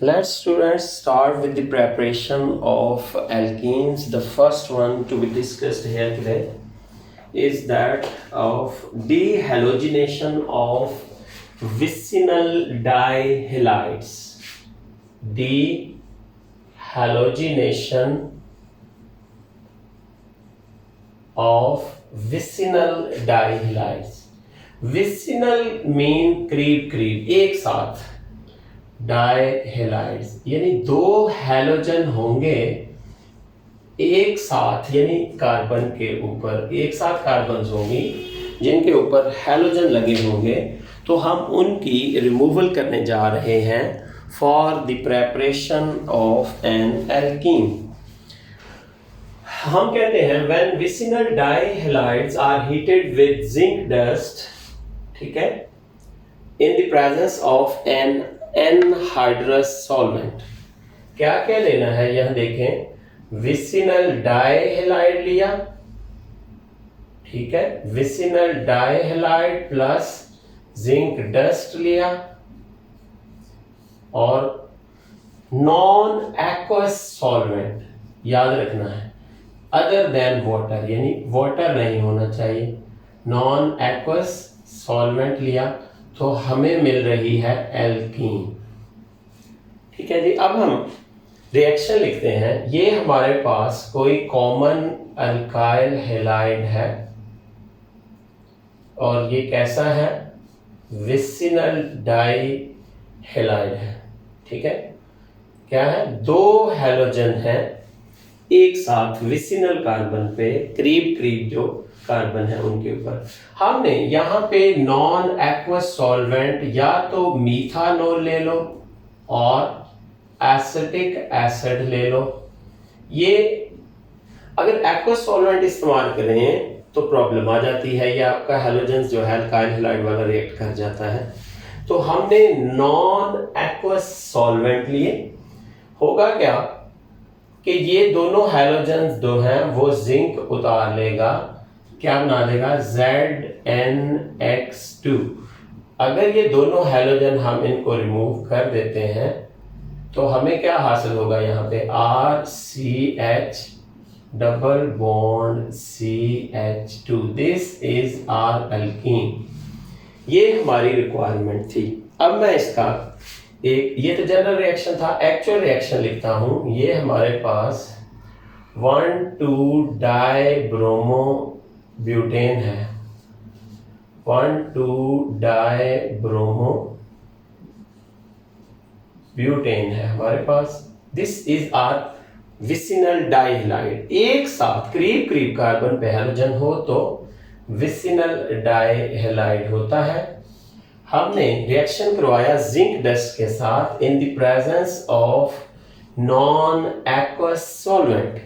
Let's students start with the preparation of alkenes. The first one to be discussed here today is that of dehalogenation of vicinal dihalides. Dehalogenation of vicinal dihalides. Vicinal mean करीब करीब एक साथ, dihalides यानी दो halogen होंगे एक साथ, यानी कार्बन के ऊपर एक साथ कार्बन होंगी जिनके ऊपर हैलोजन लगे होंगे, तो हम उनकी रिमूवल करने जा रहे हैं for the preparation of an alkene. हम कहते हैं when vicinal dihalides are heated with zinc dust, ठीक है, in the presence of an anhydrous solvent. क्या क्या लेना है यहां देखें, विसिनल डाइहेलाइड लिया, ठीक है, vicinal dihalide plus zinc dust लिया, और नॉन एक्वस सॉल्वेंट याद रखना है, अदर देन वाटर, यानी वाटर नहीं होना चाहिए, नॉन एक्वस सॉल्वेंट लिया तो हमें मिल रही है एल्कीन। ठीक है जी, अब हम रिएक्शन लिखते हैं। ये हमारे पास कोई कॉमन अल्काइल हैलाइड है और ये कैसा है, विसिनल डाइहेलाइड है, ठीक है। क्या है, दो हैलोजन है एक साथ विसिनल कार्बन पे, करीब करीब जो कार्बन है उनके ऊपर। हमने यहाँ पे नॉन एक्वस सॉल्वेंट या तो मीथानॉल ले लो और एसिटिक एसिड ले लो। ये अगर एक्वस सॉल्वेंट इस्तेमाल करें तो प्रॉब्लम आ जाती है, या आपका हैलोजेंस जो है अल्काइल हैलाइड वाला रिएक्ट कर जाता है। तो हमने नॉन एक्वस सॉल्वेंट लिए, होगा क्या कि ये दोनों हैलोजेंस जो हैं वो जिंक उतार लेगा, क्या बना देगा, ZnX2। अगर ये दोनों हैलोजन हम इनको रिमूव कर देते हैं तो हमें क्या हासिल होगा, यहाँ पे RCH double bond CH2, this is our alkene. ये हमारी रिक्वायरमेंट थी। अब मैं इसका एक, ये तो जनरल रिएक्शन था, एक्चुअल रिएक्शन लिखता हूं। ये हमारे पास 1,2 डाइब्रोमो ब्यूटेन है, 1,2 डाइब्रोमो ब्यूटेन है हमारे पास। This is our vicinal dihalide. एक साथ करीब करीब कार्बन पे हैलोजन हो तो विसिनल डाइहेलाइड होता है। हमने रिएक्शन करवाया जिंक डस्ट के साथ इन the presence of non aqueous solvent.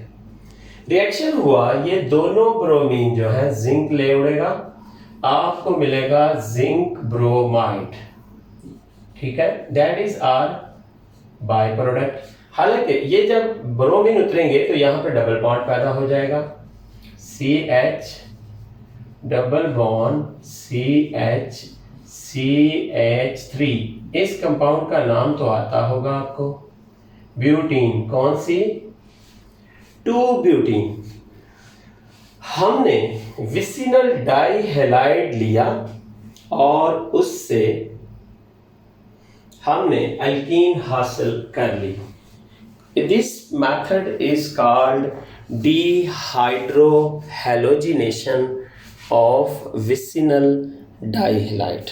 Reaction हुआ, ये दोनों ब्रोमीन जो है जिंक ले उड़ेगा, आपको मिलेगा जिंक ब्रोमाइड, ठीक है, that is our by product. हालांकि ये जब ब्रोमीन उतरेंगे तो यहां पे डबल बॉन्ड पैदा हो जाएगा, CH double bond CH CH3। इस कंपाउंड का नाम तो आता होगा आपको, ब्यूटीन। कौन सी, 2 ब्यूटीन। हमने विसिनल डाइहेलाइड लिया और उससे हमने अल्कीन हासिल कर ली। This method is called dehydrohalogenation of vicinal dihalide.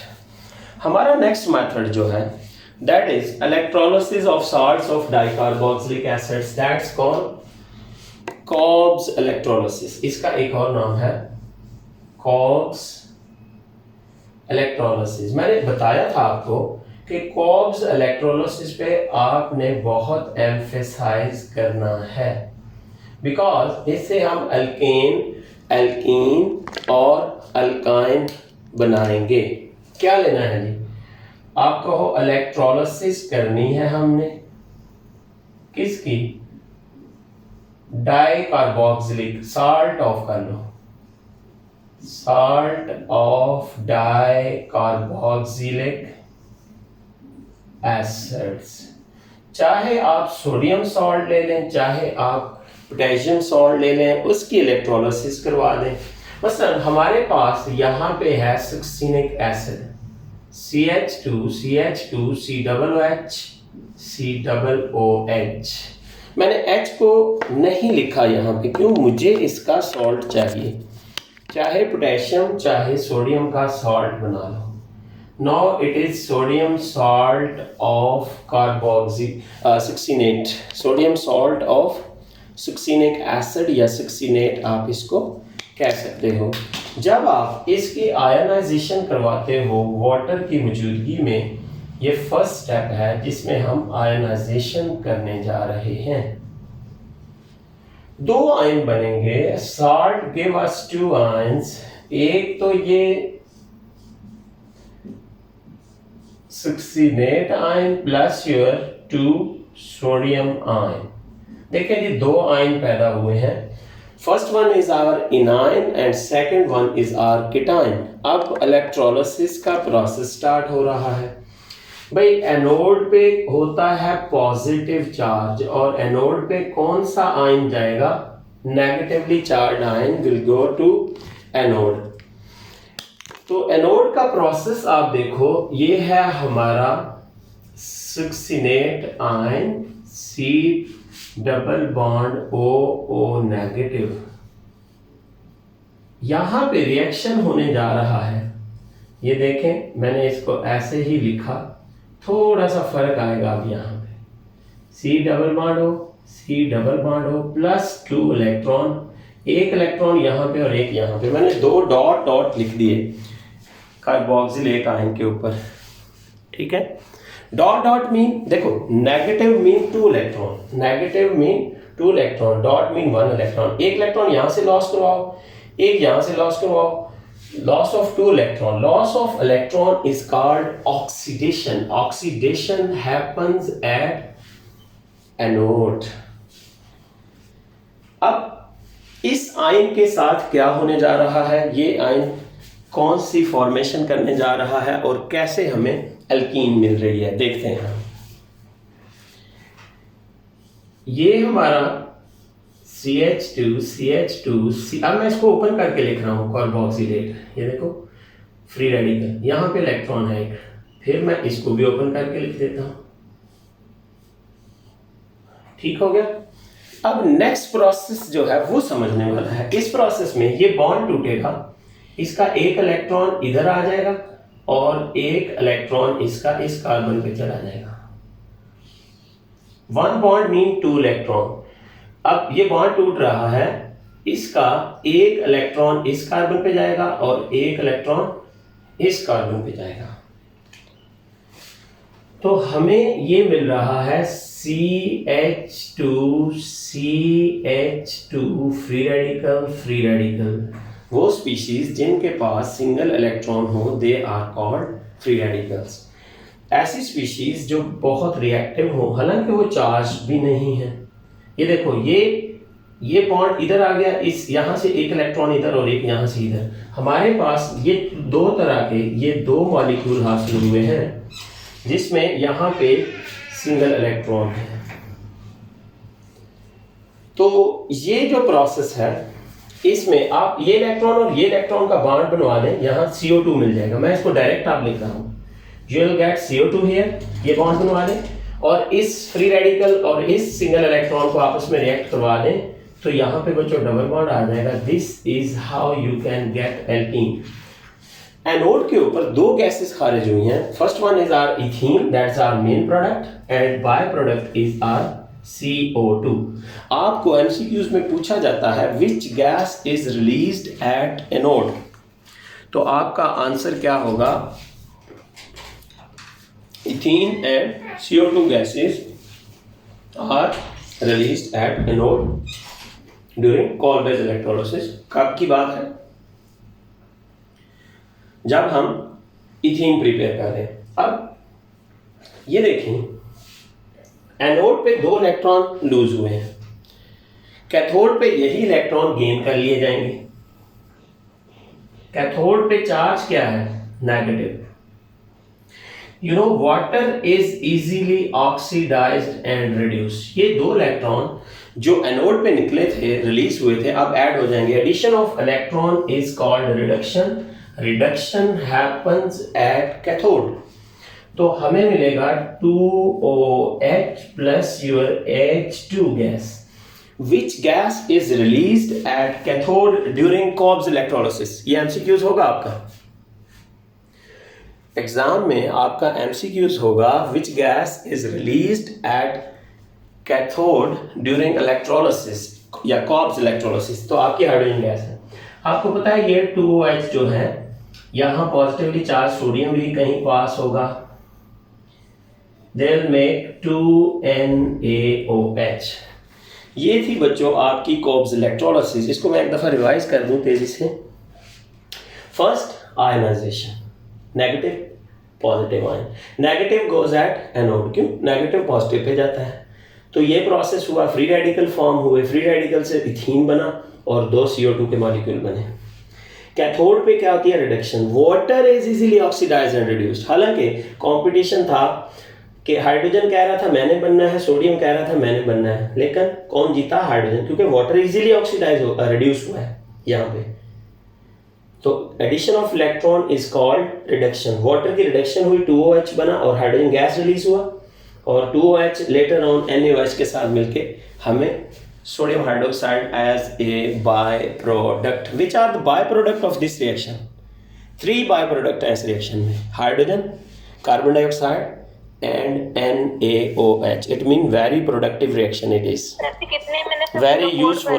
हमारा नेक्स्ट मेथड जो है that is electrolysis of salts of dicarboxylic acids, that's called Kolbe's electrolysis. इसका एक और नाम है कॉब्स इलेक्ट्रोलिसिस। मैंने बताया था आपको कि कॉब्स इलेक्ट्रोलिसिस पे आपने बहुत एम्फेसाइज करना है, बिकॉज इससे हम अल्केन, एल्कीन और अल्काइन बनाएंगे। क्या लेना है जी, आपको इलेक्ट्रोलिसिस करनी है हमने किसकी, डाइकार्बोक्सिलिक, साल्ट ऑफ कर लो, साल्ट ऑफ डाइकार्बोक्सिलिक एसिड्स। चाहे आप सोडियम सॉल्ट ले लें, चाहे आप पोटेशियम सॉल्ट ले लें, उसकी इलेक्ट्रोलिसिस करवा दें। मसलन हमारे पास यहाँ पे है succinic acid CH2 CH2 COOH COOH। मैंने H को नहीं लिखा यहाँ पे, क्यों? मुझे इसका सॉल्ट चाहिए, चाहे पोटेशियम चाहे सोडियम का सॉल्ट बना लो। Now it is sodium salt of succinate, sodium salt of succinic acid या succinate आप इसको कह सकते हो। जब आप इसकी आयनाइजेशन करवाते हो वाटर की मौजूदगी में, ये फर्स्ट स्टेप है जिसमें हम आयनाइजेशन करने जा रहे हैं। दो आयन बनेंगे, salt give us two ions, एक तो ये succinate ion plus your 2 sodium ion. देखिए जी दो आयन पैदा हुए हैं, first one is our anion and second one is our cation. अब इलेक्ट्रोलिसिस का प्रोसेस स्टार्ट हो रहा है। भाई एनोड पे होता है पॉजिटिव चार्ज, और एनोड पे कौन सा आयन जाएगा? Negatively charge ion will go to anode. तो एनोड का प्रोसेस आप देखो, ये है हमारा succinate ion C double bond O negative. यहां पे रिएक्शन होने जा रहा है। ये देखें मैंने इसको ऐसे ही लिखा, थोड़ा सा फर्क आएगा अब यहाँ पे। C double bond O plus 2 electron, एक इलेक्ट्रॉन यहाँ पे और एक यहाँ पे। मैंने दो डॉट डॉट लिख दिए कार्बोक्सिल एक आयन के ऊपर, ठीक है। डॉट डॉट मीन देखो, negative mean 2 electron, negative mean 2 electron, dot mean 1 electron. एक इलेक्ट्रॉन यहां से लॉस करवाओ, एक यहां से लॉस करवाओ, loss of 2 electron. Loss of electron is called oxidation. Oxidation happens at anode. अब इस आयन के साथ क्या होने जा रहा है? ये आयन कौन सी फॉर्मेशन करने जा रहा है और कैसे हमें एल्कीन मिल रही है, देखते हैं हम। ये हमारा CH2 अब मैं इसको ओपन करके लिख रहा हूं कार्बोक्सिलेट। ये देखो फ्री रेडिकल, यहां पे इलेक्ट्रॉन है एक, फिर मैं इसको भी ओपन करके लिख देता हूं। ठीक हो गया। अब नेक्स्ट प्रोसेस जो है वो समझने वाला है। इस प्रोसेस में ये बॉन्ड टूटेगा, इसका एक इलेक्ट्रॉन इधर आ जाएगा और एक इलेक्ट्रॉन इसका इस कार्बन पे चला जाएगा। 1 बॉन्ड मीन 2 इलेक्ट्रॉन। अब ये बॉन्ड टूट रहा है, इसका एक इलेक्ट्रॉन इस कार्बन पे जाएगा और एक इलेक्ट्रॉन इस कार्बन पे जाएगा। तो हमें ये मिल रहा है CH2 फ्री रेडिकल। वो स्पीशीज जिनके पास सिंगल इलेक्ट्रॉन हो, they are called free radicals. ऐसी स्पीशीज जो बहुत रिएक्टिव हो, हालांकि वो चार्ज भी नहीं है। ये देखो ये बॉन्ड इधर आ गया, इस यहां से एक इलेक्ट्रॉन इधर और एक यहां से इधर। हमारे पास ये दो तरह के ये दो मॉलिक्यूल हासिल हुए हैं जिसमें यहां पे सिंगल इलेक्ट्रॉन है। तो ये जो प्रोसेस है, इसमें आप ये इलेक्ट्रॉन और ये इलेक्ट्रॉन का बॉन्ड बनवा दें, यहाँ CO2 मिल जाएगा। मैं इसको डायरेक्ट आप लिख रहा हूँ, you will get CO2 here. ये बॉन्ड बनवा दें और इस फ्री रेडिकल और इस सिंगल इलेक्ट्रॉन को आपस में रिएक्ट करवा दें, तो यहाँ पे बच्चों डबल बॉन्ड आ जाएगा। This is how you can get alkene. Anode के ऊपर दो गैसेस खारिज हुई हैं। First one is our ethene, that's our main product, and by product is our CO2। आपको MCQs में पूछा जाता है which gas is released at anode, तो आपका आंसर क्या होगा? Ethene and CO2 gases are released at anode during Kolbe's electrolysis. कब की बात है? जब हम इथीन प्रिपेयर कर रहे हैं। अब ये देखें, एनोड पे 2 इलेक्ट्रॉन लूज हुए हैं, कैथोड पे यही इलेक्ट्रॉन गेन कर लिए जाएंगे। कैथोड पे चार्ज क्या है? Negative. You know water is easily oxidised and reduce. ये दो इलेक्ट्रॉन जो एनोड पे निकले थे, रिलीज हुए थे, अब ऐड हो जाएंगे। Addition of electron is called reduction. Reduction happens at cathode. तो हमें मिलेगा 2OH plus your H2 gas. Which gas is released at cathode during Cobb's electrolysis? ये MCQs होगा आपका एग्जाम में, आपका MCQs होगा which gas is released at cathode during electrolysis या Cobb's electrolysis। तो आपकी हाइड्रोजन गैस है। आपको पता है ये 2OH जो है, यहाँ पॉजिटिवली चार्ज सोडियम भी कहीं पास होगा, they'll make 2NaOH। ये थी बच्चों आपकी Cobb's electrolysis। इसको मैं एक दफा रिवाइज कर दूं तेजी से। First ionisation, negative positive ion. Negative goes at anode, क्यों? नेगेटिव पॉजिटिव पे जाता है। तो ये प्रोसेस हुआ, फ्री रेडिकल फॉर्म हुए, फ्री रेडिकल से इथीन बना और 2 CO2 के मॉलिक्यूल बने। कैथोड पे क्या होती है? Reduction. Water is easily oxidised and reduced. हालांकि कंपटीशन था कि हाइड्रोजन कह रहा था मैंने बनना है, सोडियम कह रहा था मैंने बनना है, लेकिन कौन जीता? हाइड्रोजन, क्योंकि वाटर इजीली ऑक्सीडाइज रिड्यूस हुआ है यहाँ पे। तो addition of electron is called reduction. Water की रिडक्शन हुई, 2OH बना और हाइड्रोजन गैस रिलीज हुआ, और 2OH लेटर ऑन NaOH के साथ मिलके हमें sodium hydroxide as a by product. Which are the by product of this reaction? 3 by product है इस रिएक्शन में, hydrogen, carbon dioxide and NaOH. It means very productive reaction it is. Very useful.